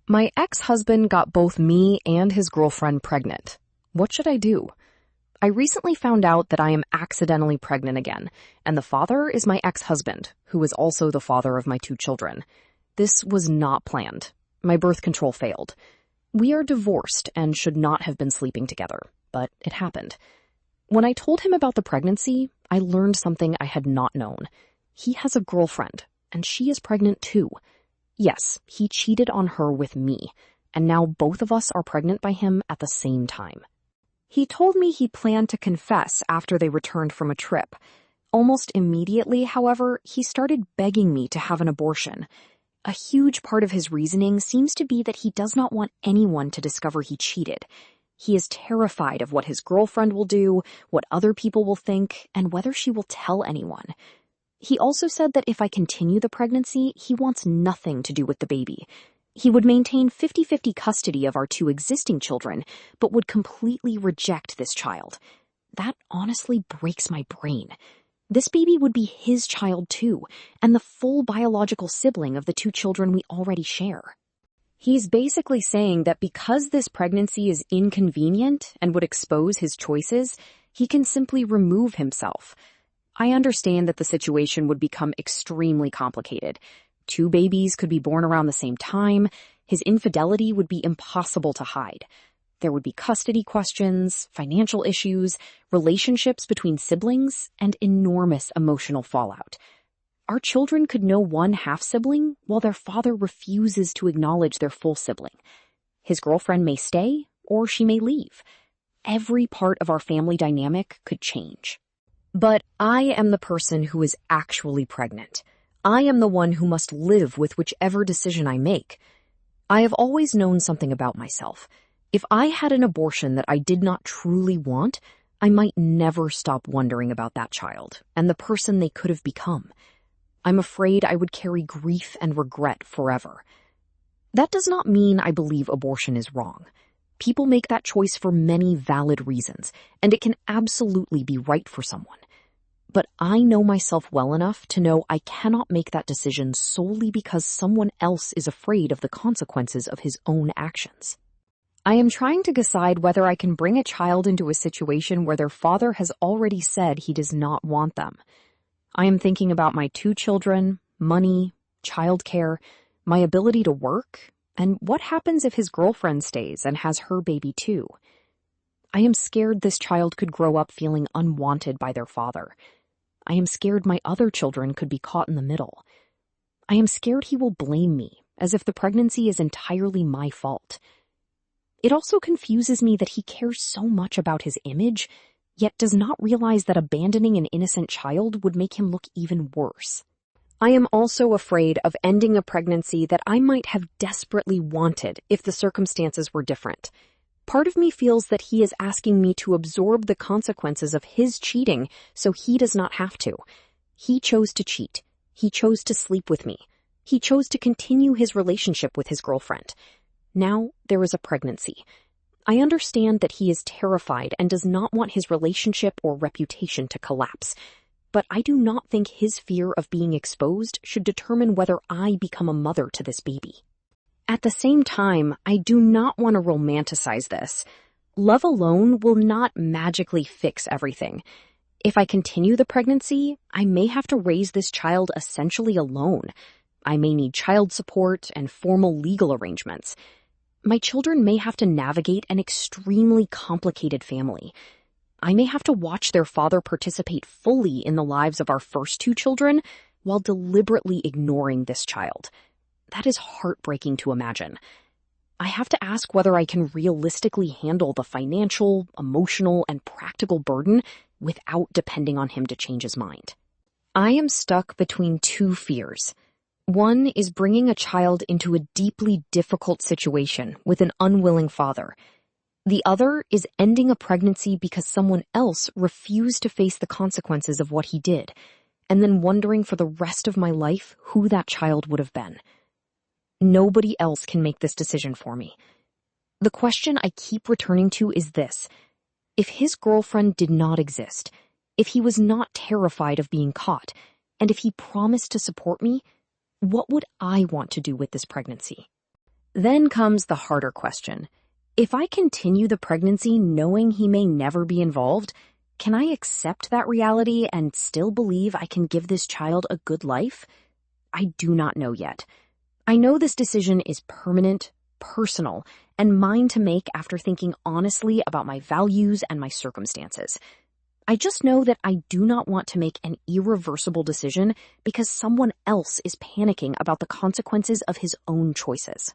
My ex-husband got both me and his girlfriend pregnant. What should I do? I recently found out that I am accidentally pregnant again, and the father is my ex-husband, who is also the father of my 2 children. This was not planned. My birth control failed. We are divorced and should not have been sleeping together, but it happened. When I told him about the pregnancy, I learned something I had not known. He has a girlfriend, and she is pregnant too. Yes, he cheated on her with me, and now both of us are pregnant by him at the same time. He told me he planned to confess after they returned from a trip. Almost immediately, however, he started begging me to have an abortion. A huge part of his reasoning seems to be that he does not want anyone to discover he cheated. He is terrified of what his girlfriend will do, what other people will think, and whether she will tell anyone. He also said that if I continue the pregnancy, he wants nothing to do with the baby. He would maintain 50-50 custody of our 2 existing children, but would completely reject this child. That honestly breaks my brain. This baby would be his child too, and the full biological sibling of the 2 children we already share. He's basically saying that because this pregnancy is inconvenient and would expose his choices, he can simply remove himself. I understand that the situation would become extremely complicated. 2 babies could be born around the same time. His infidelity would be impossible to hide. There would be custody questions, financial issues, relationships between siblings, and enormous emotional fallout. Our children could know one half-sibling while their father refuses to acknowledge their full sibling. His girlfriend may stay, or she may leave. Every part of our family dynamic could change. But I am the person who is actually pregnant. I am the one who must live with whichever decision I make. I have always known something about myself. If I had an abortion that I did not truly want, I might never stop wondering about that child and the person they could have become. I'm afraid I would carry grief and regret forever. That does not mean I believe abortion is wrong. People make that choice for many valid reasons, and it can absolutely be right for someone. But I know myself well enough to know I cannot make that decision solely because someone else is afraid of the consequences of his own actions. I am trying to decide whether I can bring a child into a situation where their father has already said he does not want them. I am thinking about my 2 children, money, childcare, my ability to work, and what happens if his girlfriend stays and has her baby too. I am scared this child could grow up feeling unwanted by their father. I am scared my other children could be caught in the middle. I am scared he will blame me, as if the pregnancy is entirely my fault. It also confuses me that he cares so much about his image, yet does not realize that abandoning an innocent child would make him look even worse. I am also afraid of ending a pregnancy that I might have desperately wanted if the circumstances were different. Part of me feels that he is asking me to absorb the consequences of his cheating so he does not have to. He chose to cheat. He chose to sleep with me. He chose to continue his relationship with his girlfriend. Now there is a pregnancy. I understand that he is terrified and does not want his relationship or reputation to collapse. But I do not think his fear of being exposed should determine whether I become a mother to this baby. At the same time, I do not want to romanticize this. Love alone will not magically fix everything. If I continue the pregnancy, I may have to raise this child essentially alone. I may need child support and formal legal arrangements. My children may have to navigate an extremely complicated family. I may have to watch their father participate fully in the lives of our first 2 children while deliberately ignoring this child. That is heartbreaking to imagine. I have to ask whether I can realistically handle the financial, emotional, and practical burden without depending on him to change his mind. I am stuck between 2 fears. One is bringing a child into a deeply difficult situation with an unwilling father. The other is ending a pregnancy because someone else refused to face the consequences of what he did, and then wondering for the rest of my life who that child would have been. Nobody else can make this decision for me. The question I keep returning to is this. If his girlfriend did not exist, if he was not terrified of being caught, and if he promised to support me, what would I want to do with this pregnancy? Then comes the harder question. If I continue the pregnancy knowing he may never be involved, can I accept that reality and still believe I can give this child a good life? I do not know yet. I know this decision is permanent, personal, and mine to make after thinking honestly about my values and my circumstances. I just know that I do not want to make an irreversible decision because someone else is panicking about the consequences of his own choices.